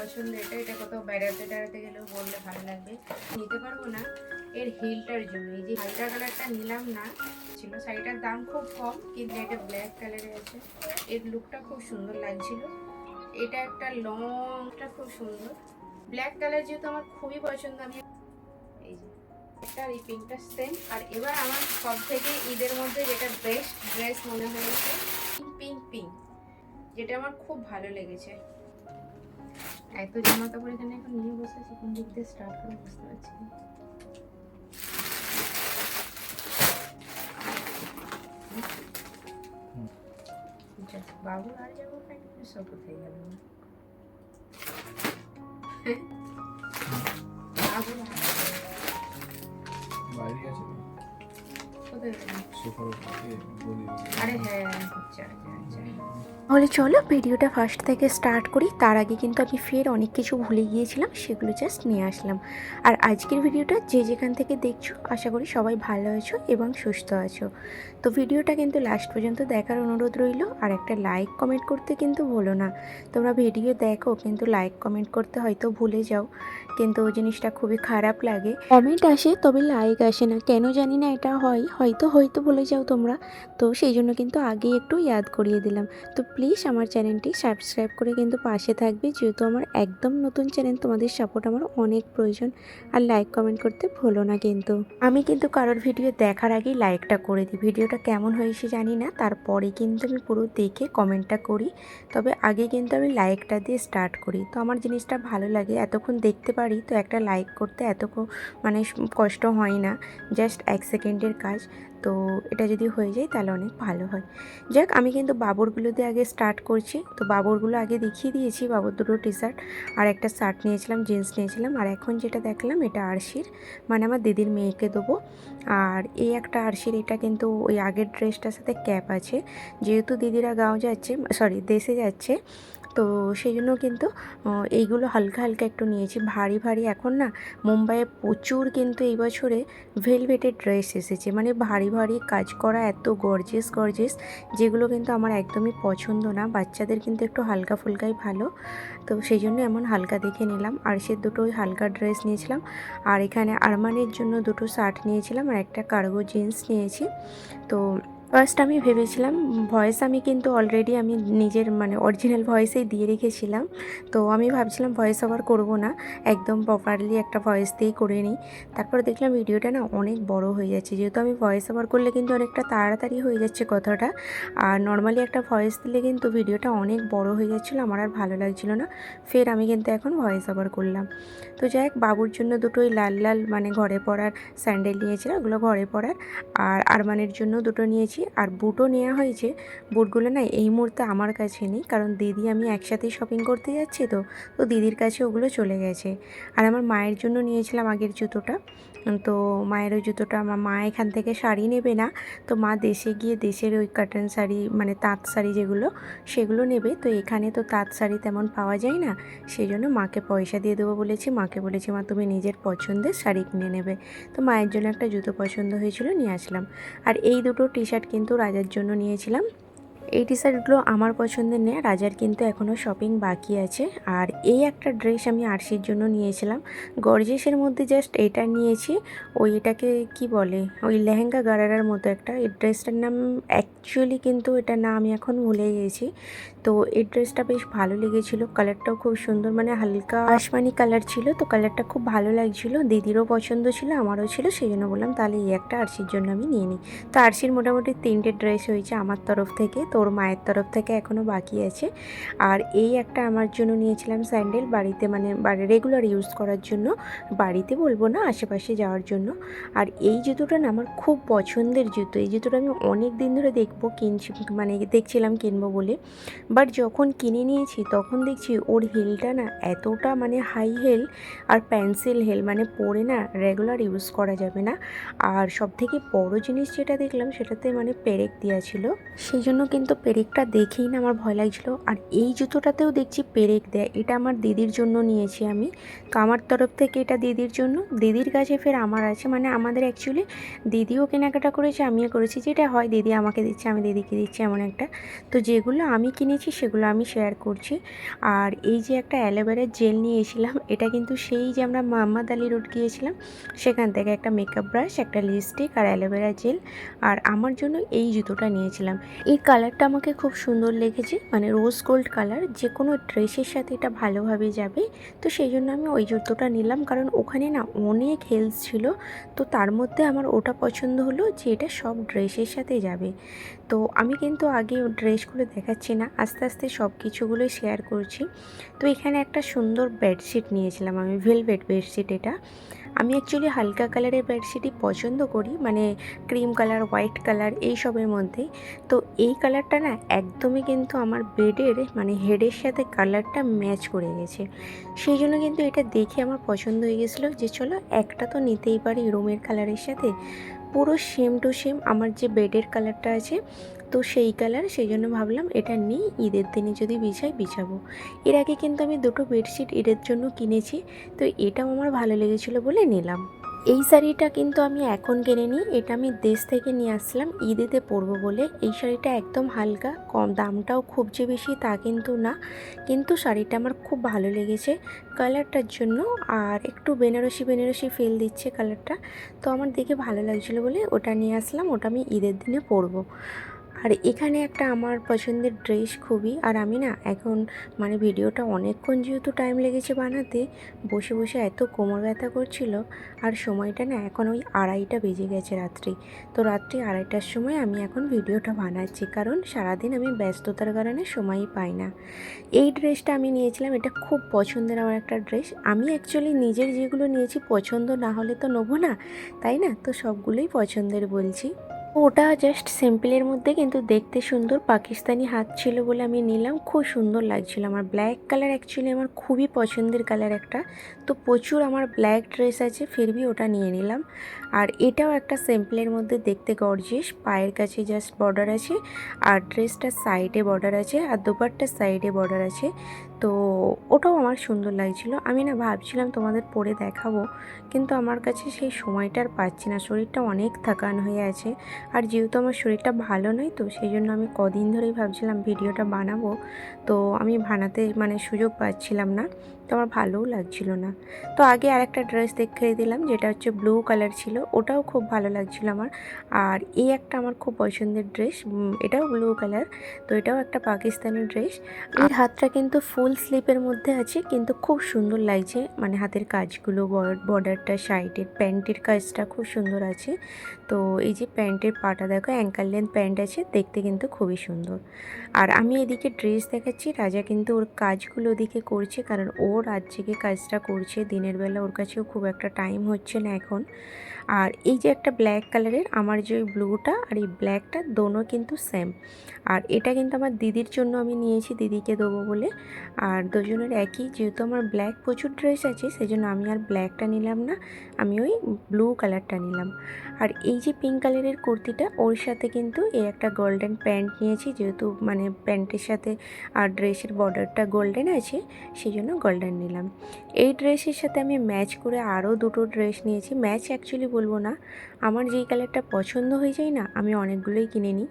পছন্দ। এটা কোথাও বেড়াতে টেড়াতে গেলেও পরলে ভালো লাগবে। নিতে পারবো না এর হিলটার জন্য। এই যে হালকা কালারটা নিলাম না, ছিল শাড়িটার দাম খুব কম, কিন্তু এটা ব্ল্যাক কালারে আছে। এর লুকটা খুব সুন্দর লাগছিল। এটা একটা লংটা খুব সুন্দর, ব্ল্যাক কালার যেহেতু আমার খুবই পছন্দ। আমি এই যে এটা এই পিঙ্কটা সেম। আর এবার আমার সব থেকে ঈদের মধ্যে যেটা বেস্ট ড্রেস মনে হয়েছে পিঙ্ক পিঙ্ক, যেটা আমার খুব ভালো লেগেছে। এত জামা কাপড় এখানে এখন নিয়ে বসেছি, কোন দিক দিয়ে স্টার্ট করে বুঝতে পারছি না। বাবু আর যাবো সব কোথায় গেল না। বাবু বাইরে আছে কোথায় গেল? সোফার উপরে বলি। আরে হ্যাঁ, আচ্ছা আচ্ছা আচ্ছা। তাহলে চলো ভিডিওটা ফার্স্ট থেকে স্টার্ট করি। তার আগে কিন্তু আমি ফের অনেক কিছু ভুলে গিয়েছিলাম, সেগুলো জাস্ট নিয়ে আসলাম। আর আজকের ভিডিওটা যে যেখান থেকে দেখছো আশা করি সবাই ভালো আছো এবং সুস্থ আছো। তো ভিডিওটা কিন্তু লাস্ট পর্যন্ত দেখার অনুরোধ রইল। আর একটা লাইক কমেন্ট করতে কিন্তু ভুলো না। তোমরা ভিডিও দেখো কিন্তু লাইক কমেন্ট করতে হয়তো ভুলে যাও, কিন্তু জিনিসটা খুবই খারাপ লাগে। কমেন্ট আসে তবে লাইক আসে না, কেন জানি না এটা হয়, হয়তো ভুলে যাও তোমরা। তো সেই জন্য কিন্তু আগেই একটু ইয়াদ করিয়ে দিলাম। তো প্লিজ আমার চ্যানেলটি সাবস্ক্রাইব করে কিন্তু পাশে থাকবে, যেহেতু আমার একদম নতুন চ্যানেল, তোমাদের সাপোর্ট আমার অনেক প্রয়োজন। আর লাইক কমেন্ট করতে ভুলো না কিন্তু। আমি কিন্তু কারোর ভিডিও দেখার আগেই লাইকটা করে দিই। ভিডিওটা কেমন হয়েছে জানি না, তারপরে কিন্তু আমি পুরো দেখে কমেন্টটা করি। তবে আগে কিন্তু আমি লাইকটা দিয়ে স্টার্ট করি। তো আমার জিনিসটা ভালো লাগে, এতক্ষণ দেখতে পারি, তো একটা লাইক করতে এত মানে কষ্ট হয় না, জাস্ট 1 সেকেন্ডের কাজ। তো এটা যদি হয়ে যায় তাহলে অনেক ভালো হয়। যাক, আমি কিন্তু বাবরগুলো দিয়ে আগে স্টার্ট করছি। তো বাবরগুলো আগে দেখিয়ে দিয়েছি, বাবর দুটো টি শার্ট আর একটা শার্ট নিয়েছিলাম, জিন্স নিয়েছিলাম। আর এখন যেটা দেখলাম এটা আরশির, মানে আমার দিদির মেয়েকে দেবো। আর এই একটা আরশির, এটা কিন্তু ওই আগের ড্রেসটার সাথে ক্যাপ আছে, যেহেতু দিদিরা গাঁও যাচ্ছে, সরি দেশে যাচ্ছে, তো সেই জন্য কিন্তু এইগুলো হালকা হালকা একটু নিয়েছি। ভারী ভারী এখন না মুম্বাইয়ে প্রচুর কিন্তু এই বছরে ভেলভেটের ড্রেস এসেছে, মানে ভারী ভারী কাজ করা, এত গর্জিয়াস, যেগুলো কিন্তু আমার একদমই পছন্দ না। বাচ্চাদের কিন্তু একটু হালকা ফুলকাই ভালো, তো সেই জন্য এমন হালকা দেখে নিলাম। আর সে দুটো ওই হালকা ড্রেস নিয়েছিলাম। আর এখানে আরমানের জন্য দুটো শার্ট নিয়েছিলাম আর একটা কার্গো জিন্স নিয়েছি। তো ফার্স্ট আমি ভেবেছিলাম, ভয়েস আমি কিন্তু অলরেডি আমি নিজের মানে অরিজিনাল ভয়েসেই দিয়ে রেখেছিলাম। তো আমি ভাবছিলাম ভয়েস ওভার করবো না, একদম প্রপারলি একটা ভয়েস দিয়েই করে নিই। তারপর দেখলাম ভিডিওটা না অনেক বড় হয়ে যাচ্ছে, যেহেতু আমি ভয়েস ওভার করলে কিন্তু অনেকটা তাড়াতাড়ি হয়ে যাচ্ছে কথাটা, আর নর্মালি একটা ভয়েস দিলে কিন্তু ভিডিওটা অনেক বড় হয়ে যাচ্ছিলো, আমার আর ভালো লাগছিলো না। ফের আমি কিন্তু এখন ভয়েস ওভার করলাম। তো যাই হোক, বাবুর জন্য দুটোই লাল লাল মানে ঘরে পরার স্যান্ডেল নিয়েছিলাম, ওগুলো ঘরে পরার। আর আরমানের জন্য দুটো নিয়েছি, আর বুটও নেওয়া হয়েছে। বুটগুলো না এই মুহূর্তে আমার কাছে নেই, কারণ দিদি আমি একসাথেই শপিং করতে যাচ্ছি, তো দিদির কাছে ওগুলো চলে গেছে। আর আমার মায়ের জন্য নিয়েছিলাম আগের জুতোটা। তো মায়ের ওই জুতোটা, আমার মা এখান থেকে শাড়ি নেবে না, তো মা দেশে গিয়ে দেশের ওই কাটান শাড়ি মানে তাঁত শাড়ি যেগুলো, সেগুলো নেবে। তো এখানে তো তাঁত শাড়ি তেমন পাওয়া যায় না, সেই জন্য মাকে পয়সা দিয়ে দেবো বলেছি। মাকে বলেছি মা তুমি নিজের পছন্দের শাড়ি কিনে নেবে। তো মায়ের জন্য একটা জুতো পছন্দ হয়েছিল, নিয়ে আসলাম। আর এই দুটো টি শার্ট কিন্তু রাজার জন্য নিয়েছিলাম। এই টি শার্টগুলো আমার পছন্দের নেই, রাজার কিন্তু এখনও শপিং বাকি আছে। আর এই একটা ড্রেস আমি আরশির জন্য নিয়েছিলাম, গর্জিয়াসের মধ্যে জাস্ট এটা নিয়েছি। ওই এটাকে কি বলে, ওই লেহেঙ্গা গারারার মতো একটা, এই ড্রেসটার নাম অ্যাকচুয়ালি কিন্তু এটা না আমি এখন ভুলে গেছি। তো এই ড্রেসটা বেশ ভালো লেগেছিলো, কালারটাও খুব সুন্দর, মানে হালকা আসমানি কালার ছিল। তো কালারটা খুব ভালো লাগছিল, দিদিরও পছন্দ ছিল, আমারও ছিল, সেই জন্য বললাম তাহলে এই একটা আরশির জন্য আমি নিয়ে নিই। তো আরশির মোটামুটি 3টে ড্রেস হয়েছে আমার তরফ থেকে, তো ওর মায়ের তরফ থেকে এখনও বাকি আছে। আর এই একটা আমার জন্য নিয়েছিলাম স্যান্ডেল, বাড়িতে মানে রেগুলার ইউজ করার জন্য, বাড়িতে বলবো না, আশেপাশে যাওয়ার জন্য। আর এই জুতোটা না আমার খুব পছন্দের জুতো, এই জুতোটা আমি অনেক দিন ধরে মানে দেখছিলাম কিনবো বলে। বাট যখন কিনে নিয়েছি তখন দেখছি ওর হিলটা না এতটা মানে হাই হিল আর পেন্সিল হিল, মানে পরে না রেগুলার ইউজ করা যাবে না। আর সবথেকে বড় জিনিস যেটা দেখলাম সেটাতে মানে পেরেক দেওয়া ছিল, সেই জন্য কিন্তু তো পেরেকটা দেখেই না আমার ভয় লাগছিলো। আর এই জুতোটাতেও দেখছি পেরেক দেয়। এটা আমার দিদির জন্য নিয়েছি আমি। তো আমার তরফ থেকে এটা দিদির জন্য, দিদির কাছে ফের আমার আছে, মানে আমাদের অ্যাকচুয়ালি দিদিও কেনাকাটা করেছে, আমিও করেছি, যেটা হয় দিদি আমাকে দিচ্ছে আমি দিদিকে দিচ্ছি এমন একটা। তো যেগুলো আমি কিনেছি সেগুলো আমি শেয়ার করছি। আর এই যে একটা অ্যালোভেরার জেল নিয়ে এসেছিলাম, এটা কিন্তু সেই যে আমরা মোহাম্মদ আলী রোড গিয়েছিলাম সেখান থেকে একটা মেকআপ ব্রাশ, একটা লিপস্টিক আর অ্যালোভেরা জেল। আর আমার জন্য এই জুতোটা নিয়েছিলাম। এই কালারটা আমাকে খুব সুন্দর লেগেছে, মানে রোজ গোল্ড কালার, যে কোনো ড্রেসের সাথে এটা ভালোভাবে যাবে। তো সেই জন্য আমি ওই জুতোটা নিলাম, কারণ ওখানে না অনেক হিলস ছিল। তো তার মধ্যে আমার ওটা পছন্দ হলো যে এটা সব ড্রেসের সাথে যাবে। তো আমি কিন্তু আগে ড্রেসগুলো দেখাচ্ছি না, আস্তে আস্তে সব কিছুগুলোই শেয়ার করছি। তো এখানে একটা সুন্দর বেডশিট নিয়েছিলাম আমি, ভেলভেট বেডশিট। এটা আমি অ্যাকচুয়ালি হালকা কালারের বেডশিটই পছন্দ করি, মানে ক্রিম কালার, হোয়াইট কালার এইসবের মধ্যেই। তো এই কালারটা না একদমই কিন্তু আমার বেডের মানে হেডের সাথে কালারটা ম্যাচ করে গেছে। সেই জন্য কিন্তু এটা দেখে আমার পছন্দ হয়ে গেছিলো যে চলো একটা তো নিতেই পারি রুমের কালারের সাথে। পুরো সেম টু সেম আমার যে বেডের কালারটা আছে, তো সেই কালার, সেই জন্য ভাবলাম এটা নিই, ঈদের দিনে যদি বিছাবো। এর আগে কিন্তু আমি দুটো বেডশিট ঈদের জন্য কিনেছি, তো এটাও আমার ভালো লেগেছিলো বলে নিলাম। এই শাড়িটা কিন্তু আমি এখন কিনিনি, এটা আমি দেশ থেকে নিয়ে আসলাম ঈদেতে পরবো বলে। এই শাড়িটা একদম হালকা, কম দামটাও খুব যে বেশি তা কিন্তু না, কিন্তু শাড়িটা আমার খুব ভালো লেগেছে কালারটার জন্য। আর একটু বেনারসি বেনারসি ফিল দিচ্ছে কালারটা, তো আমার দেখে ভালো লাগছিলো বলে ওটা নিয়ে আসলাম, ওটা আমি ঈদের দিনে পরবো। আর এখানে একটা আমার পছন্দের ড্রেস খুবই, আর আমি না এখন মানে ভিডিওটা অনেকক্ষণ যেহেতু টাইম লেগেছে বানাতে, বসে বসে এত কোমর ব্যথা করছিল। আর সময়টা না এখন ওই 2:30টা বেজে গেছে রাত্রি। তো রাত্রি 2:30টার সময় আমি এখন ভিডিওটা বানাচ্ছি, কারণ সারাদিন আমি ব্যস্ততার কারণে সময়ই পাই না। এই ড্রেসটা আমি নিয়েছিলাম, এটা খুব পছন্দের আমার একটা ড্রেস। আমি অ্যাকচুয়ালি নিজের যেগুলো নিয়েছি পছন্দ না হলে তো নেবো না, তাই না? তো সবগুলোই পছন্দের বলছি। ওটা জাস্ট সিম্পলের মধ্যে, কিন্তু দেখতে সুন্দর, পাকিস্তানি হাত ছিল বলে আমি নিলাম, খুব সুন্দর লাগছিল আমার। ব্ল্যাক কালার অ্যাকচুয়ালি আমার খুবই পছন্দের কালার একটা, তো প্রচুর আমার ব্ল্যাক ড্রেস আছে, ফিরবি ওটা নিয়ে নিলাম। আর এটাও একটা সিম্পলের মধ্যে, দেখতে গর্জিয়াস, পায়ের কাছে জাস্ট বর্ডার আছে, আর ড্রেসটার সাইডে বর্ডার আছে, আর দুপাট্টার সাইডে বর্ডার আছে। তো ওটাও আমার সুন্দর লাগছিল। আমি না ভাবছিলাম তোমাদের পরে দেখাবো, কিন্তু আমার কাছে সেই সময়টা আর পাচ্ছি না, শরীরটা অনেক থাকান হয়ে আছে। আর যেহেতু আমার শরীরটা ভালো নয়, তো সেই জন্য আমি কদিন ধরেই ভাবছিলাম ভিডিওটা বানাবো, তো আমি বানাতে মানে সুযোগ পাচ্ছিলাম না, তো আমার ভালোও লাগছিল না। তো আগে আরেকটা ড্রেস দেখিয়ে দিলাম, যেটা হচ্ছে ব্লু কালার ছিল, ওটাও খুব ভালো লাগছিল আমার। আর এই একটা আমার খুব পছন্দের ড্রেস, এটাও ব্লু কালার, তো এটাও একটা পাকিস্তানি ড্রেস। এর হাতটা কিন্তু ফুল স্লিপের মধ্যে আছে, কিন্তু খুব সুন্দর লাগছে, মানে হাতের কাজগুলো, বর্ডারটা, সাইডের প্যান্টের কাজটা খুব সুন্দর আছে। তো এই যে প্যান্টের পাটা দেখো, অ্যাঙ্কাল লেন্থ প্যান্ট আছে, দেখতে কিন্তু খুবই সুন্দর। আর আমি এদিকে ড্রেস দেখাচ্ছি, রাজা কিন্তু ওর কাজগুলো ওদিকে করছে, কারণ ও রাত জেগে কাজটা করছে, দিনের বেলা ওর কাছেও খুব একটা টাইম হচ্ছে না এখন। আর এই যে একটা ব্ল্যাক কালারের, আমার যে ওই ব্লুটা আর এই ব্ল্যাকটা দোনো কিন্তু সেম। আর এটা কিন্তু আমার দিদির জন্য আমি নিয়েছি, দিদিকে দেবো বলে। আর দুজনের একই, যেহেতু আমার ব্ল্যাক প্রচুর ড্রেস আছে, সেই জন্য আমি আর ব্ল্যাকটা নিলাম না, আমি ওই ব্লু কালারটা নিলাম। আর এই যে পিঙ্ক কালারের কুর্তিটা, ওর সাথে কিন্তু এই একটা গোল্ডেন প্যান্ট নিয়েছি, যেহেতু মানে প্যান্টের সাথে আর ড্রেসের বর্ডারটা গোল্ডেন আছে, সেই জন্য গোল্ডেন নিলাম। এই ড্রেসের সাথে আমি ম্যাচ করে আরও দুটো ড্রেস নিয়েছি, ম্যাচ অ্যাকচুয়ালি বলবো না, আমার যেই কালারটা পছন্দ হয়ে যায় না, আমি অনেকগুলোই কিনে নিই।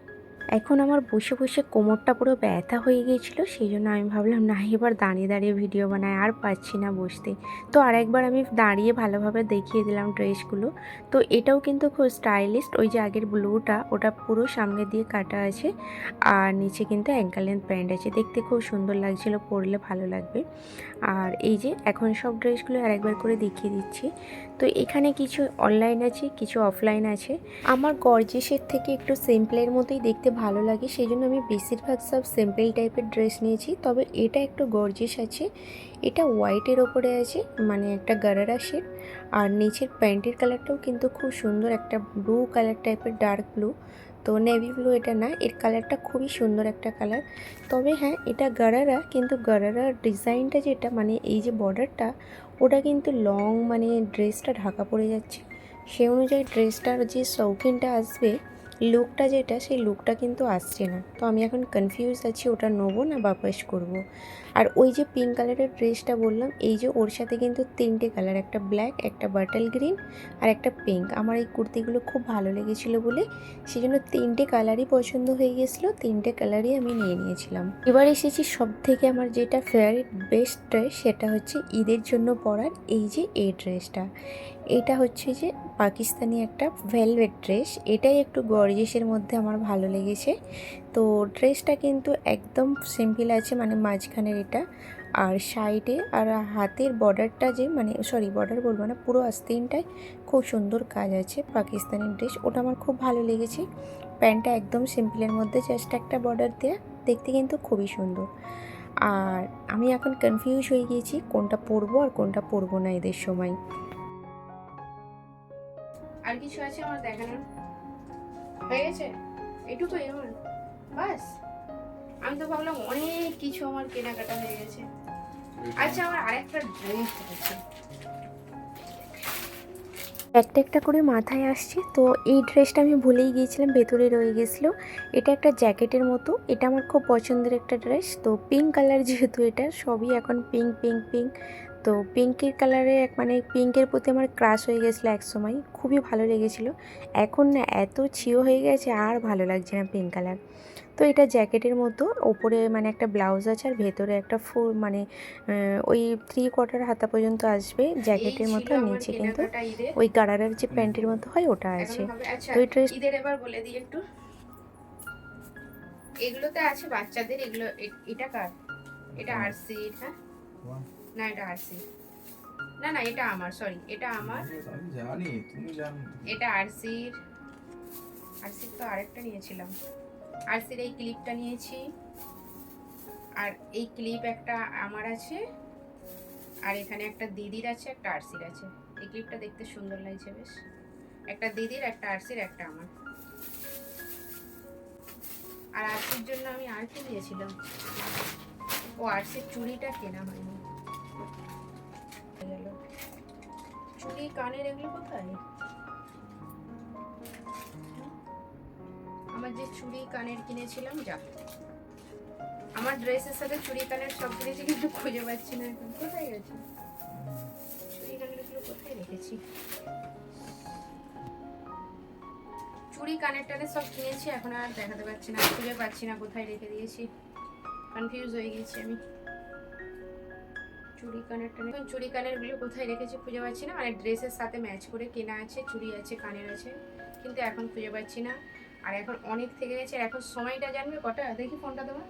এখন আমার বসে বসে কোমরটা পুরো ব্যথা হয়ে গিয়েছিলো, সেই জন্য আমি ভাবলাম না, এবার দাঁড়িয়ে দাঁড়িয়ে ভিডিও বানাই, আর পাচ্ছি না বসতে। তো আরেকবার আমি দাঁড়িয়ে ভালোভাবে দেখিয়ে দিলাম ড্রেসগুলো। তো এটাও কিন্তু খুব স্টাইলিশ, ওই যে আগের ব্লুটা, ওটা পুরো সামনে দিয়ে কাটা আছে, আর নিচে কিন্তু অ্যাঙ্কেল লেন্থ প্যান্ট আছে, দেখতে খুব সুন্দর লাগছিলো, পরলে ভালো লাগবে। আর এই যে এখন সব ড্রেসগুলো আরেকবার করে দেখিয়ে দিচ্ছি। তো এখানে কিছু অনলাইন আছে, কিছু অফলাইন আছে। আমার গর্জিয়াসের থেকে একটু সিম্পলের মতোই দেখতে ভালো লাগে, সেই জন্য আমি বেশিরভাগ সব সিম্পল টাইপের ড্রেস নিয়েছি। তবে এটা একটু গর্জিয়াস আছে, এটা হোয়াইটের ওপরে আছে, মানে একটা গারারা শেড। আর নিচের প্যান্টের কালারটাও কিন্তু খুব সুন্দর, একটা ব্লু কালার টাইপের, ডার্ক ব্লু, তো নেভি ব্লু এটা না, এর কালারটা খুবই সুন্দর একটা কালার। তবে হ্যাঁ, এটা গারারা, কিন্তু গারারার ডিজাইনটা যেটা, মানে এই যে বর্ডারটা, ওটা কিন্তু লং, মানে ড্রেসটা ঢাকা পড়ে যাচ্ছে, সে অনুযায়ী ড্রেসটার যে শৌখিনটা আসবে লুকটা যেটা সেই লুকটা কিন্তু আসছে না। তো আমি এখন কনফিউজ আছি ওটা নেবো না বাপাস করব। আর ওই যে পিঙ্ক কালারের ড্রেসটা বললাম, এই যে ওর সাথে কিন্তু 3টে কালার, একটা ব্ল্যাক, একটা বাটল গ্রিন আর একটা পিঙ্ক। আমার এই কুর্তিগুলো খুব ভালো লেগেছিলো বলে সেই জন্য 3টে কালারই পছন্দ হয়ে গেছিলো, 3টে কালারই আমি নিয়ে নিয়েছিলাম। এবার এসেছি সব থেকে আমার যেটা ফেভারিট বেস্ট ড্রেস, সেটা হচ্ছে ঈদের জন্য পরার এই যে এই ড্রেসটা। এটা হচ্ছে যে পাকিস্তানি একটা ভেলভেট ড্রেস, এটাই একটু গর্জিয়াসের মধ্যে আমার ভালো লেগেছে। তো ড্রেসটা কিন্তু একদম সিম্পল আছে, মানে মাঝখানের এটা, আর সাইডে আর হাতের বর্ডারটা যে মানে সরি বর্ডার বলবো না, পুরো আস্তিনটায় খুব সুন্দর কাজ আছে পাকিস্তানি ড্রেস, ওটা আমার খুব ভালো লেগেছে। প্যান্টটা একদম সিম্পলের মধ্যে জাস্ট একটা বর্ডার দেওয়া, দেখতে কিন্তু খুবই সুন্দর। আর আমি এখন কনফিউজ হয়ে গিয়েছি কোনটা পরবো আর কোনটা পরবো না ঈদের সময়। আর কিছু আছে আমার দেখানোর? হয়ে গেছে এটুকুই আমার, বাস? আমি তো ভাবলাম অনেক কিছু আমার কেনাকাটা হয়ে গেছে। আচ্ছা, আমার আরেকটা ড্রেস আছে, একটা একটা করে মাথায় আসছে। তো এই ড্রেসটা আমি ভুলেই গিয়েছিলাম, ভেতরে রয়ে গেছিলো। এটা একটা জ্যাকেটের মতো, এটা আমার খুব পছন্দের একটা ড্রেস। তো পিঙ্ক কালার যেহেতু, এটা সবই এখন পিঙ্ক পিঙ্ক পিঙ্ক, তো পিঙ্কের কালারে মানে পিঙ্কের প্রতি আমার ক্রাশ হয়ে গেছিলো এক সময়, খুবই ভালো লেগেছিলো। এখন না এত ছিও হয়ে গেছে আর ভালো লাগছে না পিঙ্ক কালার। তো এটা জ্যাকেটের মতো, ওপরে মানে একটা ব্লাউজ আছে আর ভেতরে একটা ফুল মানে ওই 3/4 হাতা পর্যন্ত আসবে জ্যাকেটের মতো, আর নিচে কিন্তু ঈদের ওই গারারার যে প্যান্টের মতো হয় ওটা আছে। হবে। আচ্ছা, তো এই ড্রেস ঈদের এবার বলে দিই একটু, এগুলোতে আছে বাচ্চাদের, এগুলো এটা কার? এটা আরসি, হ্যাঁ না এটা আরসি, না না এটা আমার, সরি এটা আমার, আমি জানি তুমি জানো। এটা আরসির, আরসির তো আরেকটা নিয়েছিলাম, আরসির এই ক্লিপটা নিয়েছি, আর এই ক্লিপ একটা আমার আছে, আর এখানে একটা দিদির আছে, একটা আরসির আছে। এই ক্লিপটা দেখতে সুন্দর লাগছে বেশ, একটা দিদির, একটা আরসির, একটা আমার। আর আরসির জন্য আমি আর কি নিয়েছিলাম, ও আরসির চুড়িটা কেনা হয়নি, চুড়ি কানের এগুলো কোথায়? আমার যে চুড়ি কানের কিনেছিলাম, যা আমার ড্রেসের সাথে চুড়ি কানের সব কিনেছি কিন্তু খুঁজে পাচ্ছি না এখন, কোথায় গেছে চুড়ি কানের গুলো, কোথায় রেখেছি? চুড়ি কানের টানের সব কিনেছি, এখন আর দেখাতে পাচ্ছি না, খুঁজে পাচ্ছি না কোথায় রেখে দিয়েছি, কনফিউজ হয়ে গেছি আমি। চুড়ি কানের টানের, এখন চুড়ি কানের গুলো কোথায় রেখেছি খুঁজে পাচ্ছি না, মানে ড্রেসের সাথে ম্যাচ করে কেনা আছে, চুড়ি আছে, কানের আছে, কিন্তু এখন খুঁজে পাচ্ছি না। আর এখন অনেক থেকে গেছে, আর এখন সময়টা জানবে কটা? দেখি ফোনটা দেবো,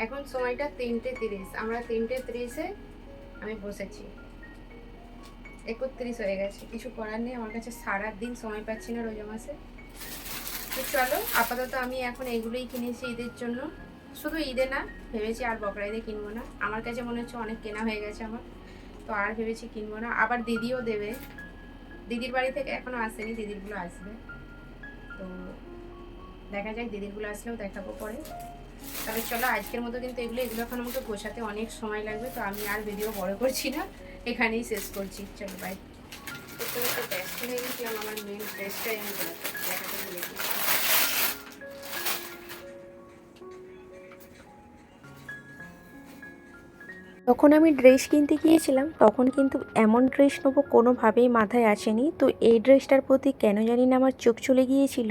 এখন সময়টা 3:30, আমরা 3:30-এ আমি বসেছি, 31 হয়ে গেছে, কিছু করার নেই, আমার কাছে সারাদিন সময় পাচ্ছি না রোজা মাসে। তো চলো আপাতত আমি এখন এইগুলোই কিনেছি ঈদের জন্য, শুধু ঈদে না, ভেবেছি আর বকরা ঈদে কিনবো না, আমার কাছে মনে হচ্ছে অনেক কেনা হয়ে গেছে আমার, তো আর ভেবেছি কিনবো না। আবার দিদিও দেবে, দিদির বাড়ি থেকে এখনো আসেনি, দিদিরগুলো আসবে, তো দেখা যাক, দিদিরগুলো আসলেও দেখাবো পরে। তাহলে চলো আজকের মতো কিন্তু এগুলো এখন আমাকে গোছাতে অনেক সময় লাগবে, তো আমি আর ভিডিও বড় করছি না, এখানেই শেষ করছি, চলো বাই। তো ব্যস্ত হয়ে গেছিলাম, আমার মেন ড্রেসটাই আমি দেখাতে ভুলে গেছি। যখন আমি ড্রেস কিনতে গিয়েছিলাম তখন কিন্তু এমন ড্রেস নেবো কোনোভাবেই মাথায় আসেনি। তো এই ড্রেসটার প্রতি কেন জানি না আমার চোখ চলে গিয়েছিল,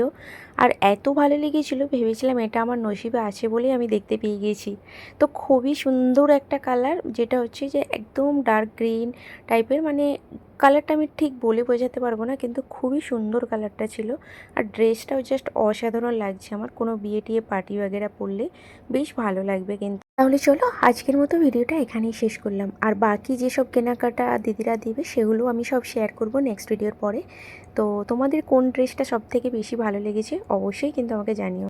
আর এত ভালো লেগেছিল, ভেবেছিলাম এটা আমার নসিবে আছে বলেই আমি দেখতে পেয়ে গিয়েছি। তো খুবই সুন্দর একটা কালার, যেটা হচ্ছে যে একদম ডার্ক গ্রিন টাইপের, মানে কালারটা আমি ঠিক বলে বোঝাতে পারবো না, কিন্তু খুবই সুন্দর কালারটা ছিল। আর ড্রেসটাও জাস্ট অসাধারণ লাগছে আমার, কোনো বিয়ে টিয়ে পার্টি বাগেরা পরলে বেশ ভালো লাগবে কিন্তু। তাহলে চলো আজকের মতো ভিডিওটা এখানেই শেষ করলাম, আর বাকি যেসব কেনাকাটা দিদিরা দেবে সেগুলো আমি সব শেয়ার করব নেক্সট ভিডিওর পরে। তো তোমাদের কোন ড্রেসটা সব থেকে বেশি ভালো লেগেছে অবশ্যই কিন্তু আমাকে জানিও।